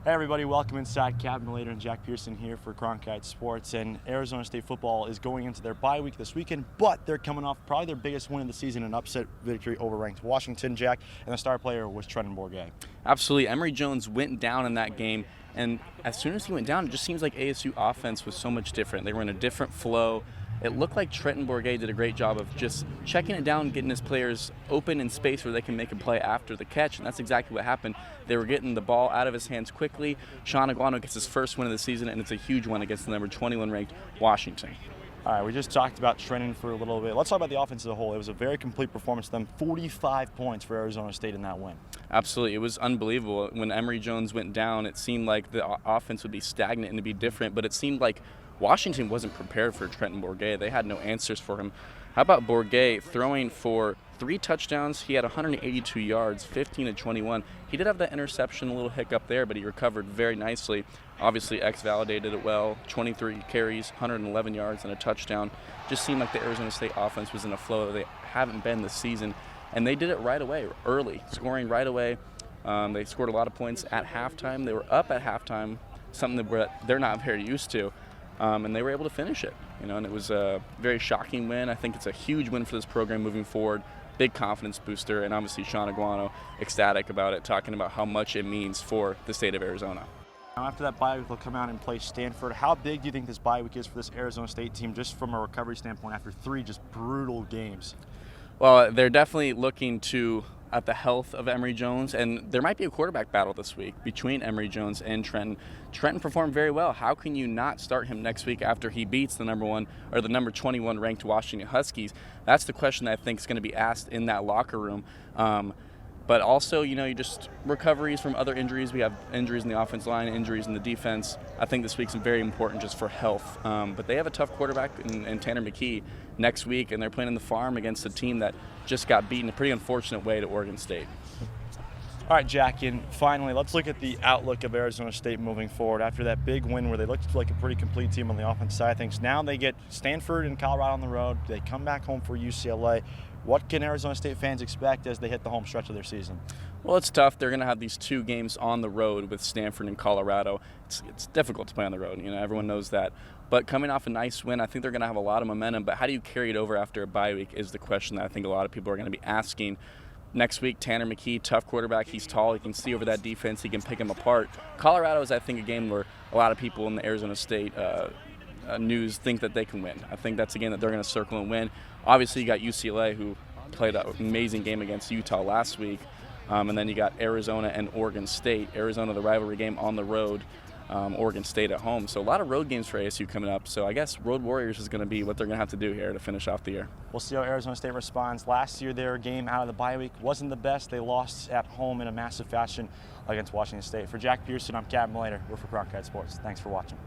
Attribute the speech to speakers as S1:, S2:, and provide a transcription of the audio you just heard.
S1: Hey everybody, welcome inside. Cavan, Malayter, and Jack Pierson here for Cronkite Sports. And Arizona State football is going into their bye week this weekend, but they're coming off probably their biggest win of the season, an upset victory over ranked Washington, Jack, and the star player was Trenton Bourguet.
S2: Absolutely. Emory Jones went down in that game, and as soon as he went down, it just seems like ASU offense was so much different. They were in a different flow. It looked like Trenton Bourguet did a great job of just checking it down, getting his players open in space where they can make a play after the catch, and that's exactly what happened. They were getting the ball out of his hands quickly. Sean Aguano gets his first win of the season, and it's a huge one against the number 21 ranked Washington.
S1: All right, we just talked about Trenton for a little bit. Let's talk about the offense as a whole. It was a very complete performance for them. 45 points for Arizona State in that win.
S2: Absolutely. It was unbelievable. When Emory Jones went down, it seemed like the offense would be stagnant and to be different, but it seemed like Washington wasn't prepared for Trenton Bourguet. They had no answers for him. How about Bourguet throwing for 3 touchdowns? He had 182 yards, 15 to 21. He did have that interception, a little hiccup there, but he recovered very nicely. Obviously, X-validated it well. 23 carries, 111 yards, and a touchdown. Just seemed like the Arizona State offense was in a flow that they haven't been this season. And they did it right away, early, scoring right away. They scored a lot of points at halftime. They were up at halftime, something that they're not very used to. And they were able to finish it, and it was a very shocking win. I think it's a huge win for this program moving forward, big confidence booster, and obviously Sean Aguano ecstatic about it, talking about how much it means for the state of Arizona.
S1: Now after that bye week, they'll come out and play Stanford. How big do you think this bye week is for this Arizona State team, just from a recovery standpoint, after 3 just brutal games?
S2: Well, they're definitely looking at the health of Emory Jones, and there might be a quarterback battle this week between Emory Jones and Trenton. Trenton performed very well. How can you not start him next week after he beats the number 21 ranked Washington Huskies? That's the question that I think is going to be asked in that locker room. But also, you just recoveries from other injuries. We have injuries in the offensive line, injuries in the defense. I think this week's very important just for health. But they have a tough quarterback in Tanner McKee next week, and they're playing in the farm against a team that just got beaten a pretty unfortunate way to Oregon State.
S1: All right, Jack, and finally, let's look at the outlook of Arizona State moving forward. After that big win where they looked like a pretty complete team on the offensive side of things, now they get Stanford and Colorado on the road. They come back home for UCLA. What can Arizona State fans expect as they hit the home stretch of their season?
S2: Well, it's tough. They're going to have these 2 games on the road with Stanford and Colorado. It's difficult to play on the road. Everyone knows that. But coming off a nice win, I think they're going to have a lot of momentum. But how do you carry it over after a bye week is the question that I think a lot of people are going to be asking. Next week, Tanner McKee, tough quarterback. He's tall. He can see over that defense. He can pick him apart. Colorado is, I think, a game where a lot of people in the Arizona State news think that they can win. I think that's a game that they're going to circle and win. Obviously, you got UCLA, who played an amazing game against Utah last week. And then you got Arizona and Oregon State. Arizona, the rivalry game on the road. Oregon State at home. So a lot of road games for ASU coming up. So I guess Road Warriors is going to be what they're going to have to do here to finish off the year.
S1: We'll see how Arizona State responds. Last year, their game out of the bye week wasn't the best. They lost at home in a massive fashion against Washington State. For Jack Pierson, I'm Cavan Malayter. We're for Cronkite Sports. Thanks for watching.